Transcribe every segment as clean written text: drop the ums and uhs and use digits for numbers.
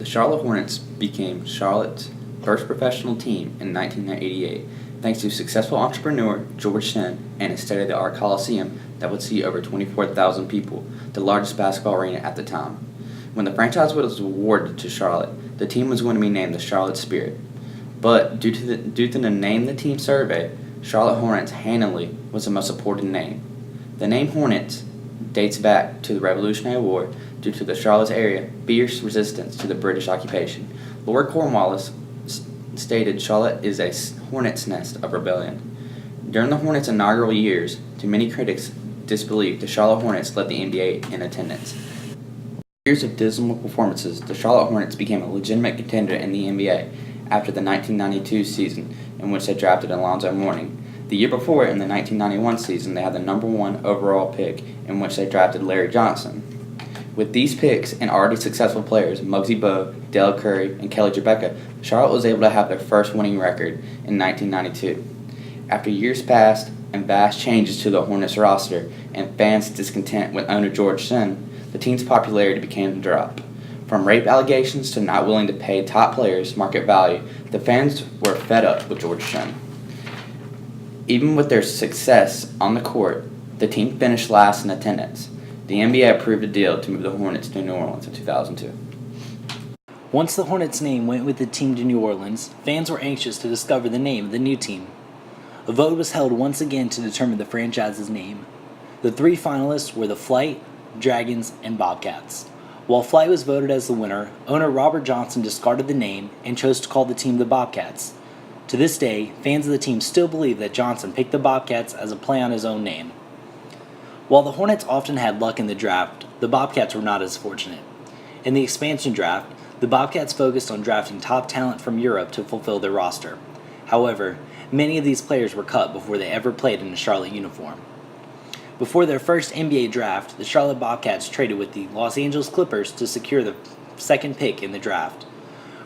The Charlotte Hornets became Charlotte's first professional team in 1988 thanks to successful entrepreneur George Shen and a state-of-the-art coliseum that would seat over 24,000 people, the largest basketball arena at the time. When the franchise was awarded to Charlotte, the team was going to be named the Charlotte Spirit. But due to the Name the Team survey, Charlotte Hornets handily was the most supported name. The name Hornets dates back to the Revolutionary War due to the Charlotte area fierce resistance to the British occupation. Lord Cornwallis stated Charlotte is a hornet's nest of rebellion. During the Hornets' inaugural years, to many critics' disbelief, the Charlotte Hornets led the NBA in attendance. Years of dismal performances, the Charlotte Hornets became a legitimate contender in the NBA after the 1992 season, in which they drafted Alonzo Mourning. The year before, in the 1991 season, they had the number 1 overall pick, in which they drafted Larry Johnson. With these picks and already successful players, Muggsy Bogues, Dell Curry, and Kelly Tribeca, Charlotte was able to have their first winning record in 1992. After years passed and vast changes to the Hornets roster and fans' discontent with owner George Shen, the team's popularity began to drop. From rape allegations to not willing to pay top players market value, the fans were fed up with George Shen. Even with their success on the court, the team finished last in attendance. The NBA approved a deal to move the Hornets to New Orleans in 2002. Once the Hornets' name went with the team to New Orleans, fans were anxious to discover the name of the new team. A vote was held once again to determine the franchise's name. The 3 finalists were the Flight, Dragons, and Bobcats. While Flight was voted as the winner, owner Robert Johnson discarded the name and chose to call the team the Bobcats. To this day, fans of the team still believe that Johnson picked the Bobcats as a play on his own name. While the Hornets often had luck in the draft, the Bobcats were not as fortunate. In the expansion draft, the Bobcats focused on drafting top talent from Europe to fulfill their roster. However, many of these players were cut before they ever played in a Charlotte uniform. Before their first NBA draft, the Charlotte Bobcats traded with the Los Angeles Clippers to secure the second pick in the draft.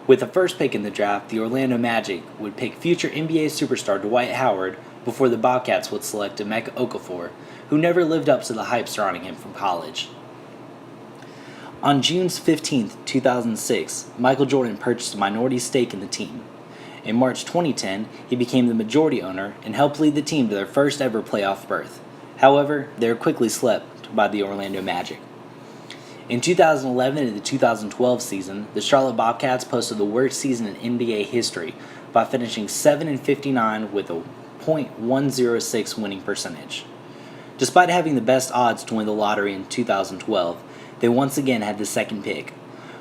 With the first pick in the draft, the Orlando Magic would pick future NBA superstar Dwight Howard before the Bobcats would select Emeka Okafor, who never lived up to the hype surrounding him from college. On June 15, 2006, Michael Jordan purchased a minority stake in the team. In March 2010, he became the majority owner and helped lead the team to their first ever playoff berth. However, they were quickly swept by the Orlando Magic. In 2011 and the 2012 season, the Charlotte Bobcats posted the worst season in NBA history by finishing 7-59 with a .106 winning percentage. Despite having the best odds to win the lottery in 2012, they once again had the second pick.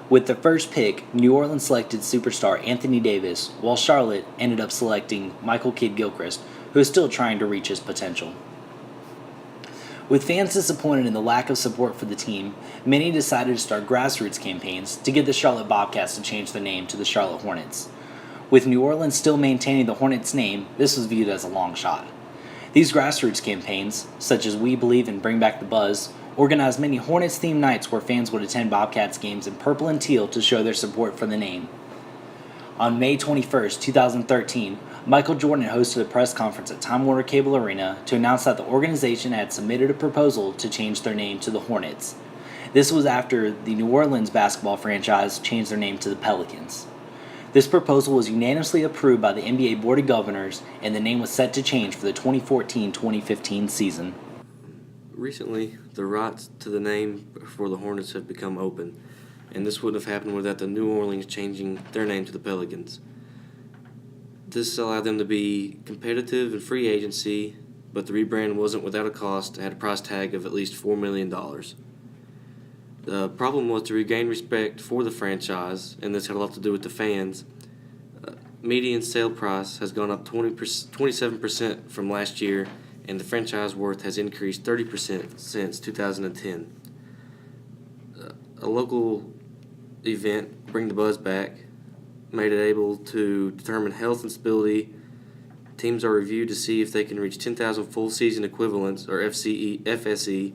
With the first pick, New Orleans selected superstar Anthony Davis, while Charlotte ended up selecting Michael Kidd-Gilchrist, who is still trying to reach his potential. With fans disappointed in the lack of support for the team, many decided to start grassroots campaigns to get the Charlotte Bobcats to change their name to the Charlotte Hornets. With New Orleans still maintaining the Hornets name, this was viewed as a long shot. These grassroots campaigns, such as We Believe and Bring Back the Buzz, organized many Hornets-themed nights where fans would attend Bobcats games in purple and teal to show their support for the name. On May 21, 2013, Michael Jordan hosted a press conference at Time Warner Cable Arena to announce that the organization had submitted a proposal to change their name to the Hornets. This was after the New Orleans basketball franchise changed their name to the Pelicans. This proposal was unanimously approved by the NBA Board of Governors, and the name was set to change for the 2014-2015 season. Recently, the rights to the name for the Hornets have become open, and this wouldn't have happened without the New Orleans changing their name to the Pelicans. This allowed them to be competitive in free agency, but the rebrand wasn't without a cost. It had a price tag of at least $4 million. The problem was to regain respect for the franchise, and this had a lot to do with the fans. Median sale price has gone up 27% from last year, and the franchise worth has increased 30% since 2010. A local event, Bring the Buzz Back, made it able to determine health and stability. Teams are reviewed to see if they can reach 10,000 full season equivalents, or FSE.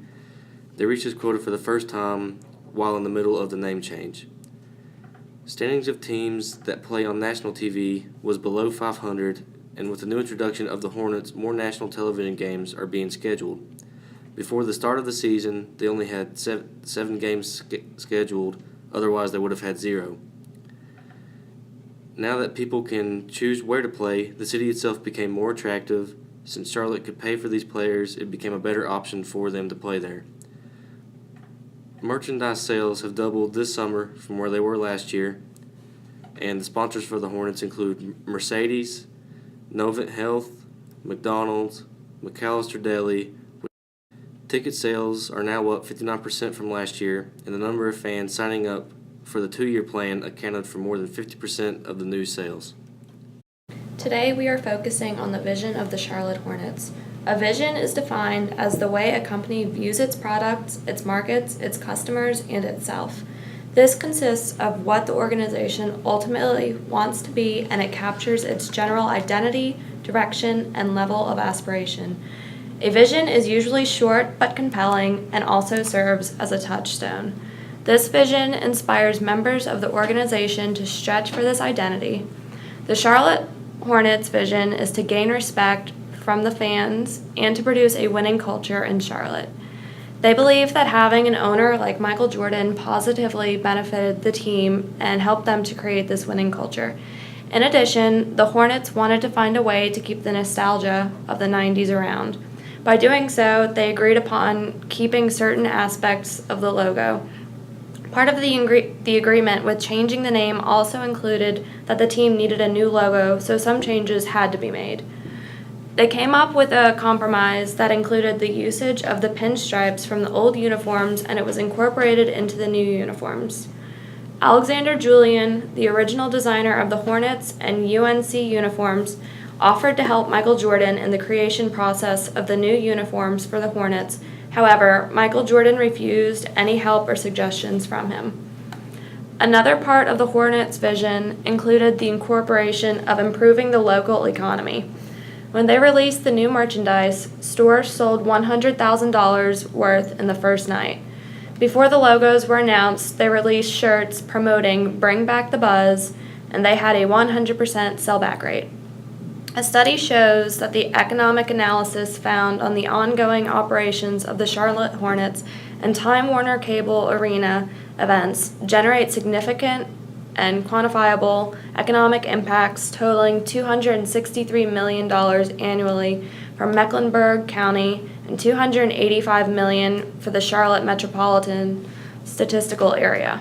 They reached this quota for the first time while in the middle of the name change. Standings of teams that play on national TV was below 500, and with the new introduction of the Hornets, more national television games are being scheduled. Before the start of the season, they only had seven games scheduled, otherwise they would have had 0. Now that people can choose where to play, the city itself became more attractive. Since Charlotte could pay for these players, it became a better option for them to play there. Merchandise sales have doubled this summer from where they were last year, and the sponsors for the Hornets include Mercedes, Novant Health, McDonald's, McAllister Deli. Ticket sales are now up 59% from last year, and the number of fans signing up for the 2-year plan accounted for more than 50% of the new sales. Today we are focusing on the vision of the Charlotte Hornets. A vision is defined as the way a company views its products, its markets, its customers, and itself. This consists of what the organization ultimately wants to be, and it captures its general identity, direction, and level of aspiration. A vision is usually short but compelling and also serves as a touchstone. This vision inspires members of the organization to stretch for this identity. The Charlotte Hornets' vision is to gain respect from the fans and to produce a winning culture in Charlotte. They believe that having an owner like Michael Jordan positively benefited the team and helped them to create this winning culture. In addition, the Hornets wanted to find a way to keep the nostalgia of the 90s around. By doing so, they agreed upon keeping certain aspects of the logo. Part of the agreement with changing the name also included that the team needed a new logo, so some changes had to be made. They came up with a compromise that included the usage of the pinstripes from the old uniforms, and it was incorporated into the new uniforms. Alexander Julian, the original designer of the Hornets and UNC uniforms, offered to help Michael Jordan in the creation process of the new uniforms for the Hornets. However, Michael Jordan refused any help or suggestions from him. Another part of the Hornets' vision included the incorporation of improving the local economy. When they released the new merchandise, stores sold $100,000 worth in the first night. Before the logos were announced, they released shirts promoting Bring Back the Buzz, and they had a 100% sellback rate. A study shows that the economic analysis found on the ongoing operations of the Charlotte Hornets and Time Warner Cable Arena events generate significant and quantifiable economic impacts totaling $263 million annually for Mecklenburg County and $285 million for the Charlotte Metropolitan Statistical Area.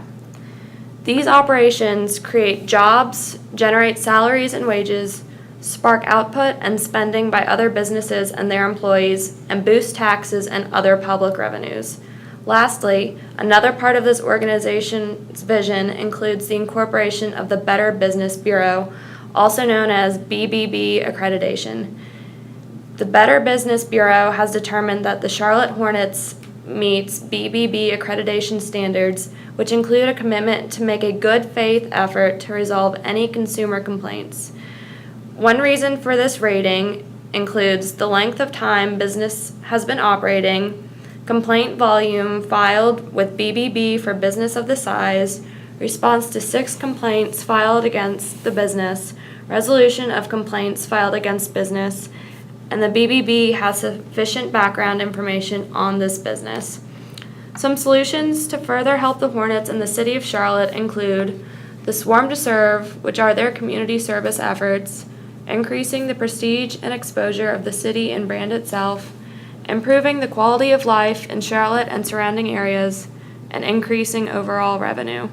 These operations create jobs, generate salaries and wages, spark output and spending by other businesses and their employees, and boost taxes and other public revenues. Lastly, another part of this organization's vision includes the incorporation of the Better Business Bureau, also known as BBB accreditation. The Better Business Bureau has determined that the Charlotte Hornets meets BBB accreditation standards, which include a commitment to make a good faith effort to resolve any consumer complaints. One reason for this rating includes the length of time business has been operating, complaint volume filed with BBB for business of the size, response to 6 complaints filed against the business, resolution of complaints filed against business, and the BBB has sufficient background information on this business. Some solutions to further help the Hornets in the city of Charlotte include the Swarm to Serve, which are their community service efforts, increasing the prestige and exposure of the city and brand itself, improving the quality of life in Charlotte and surrounding areas, and increasing overall revenue.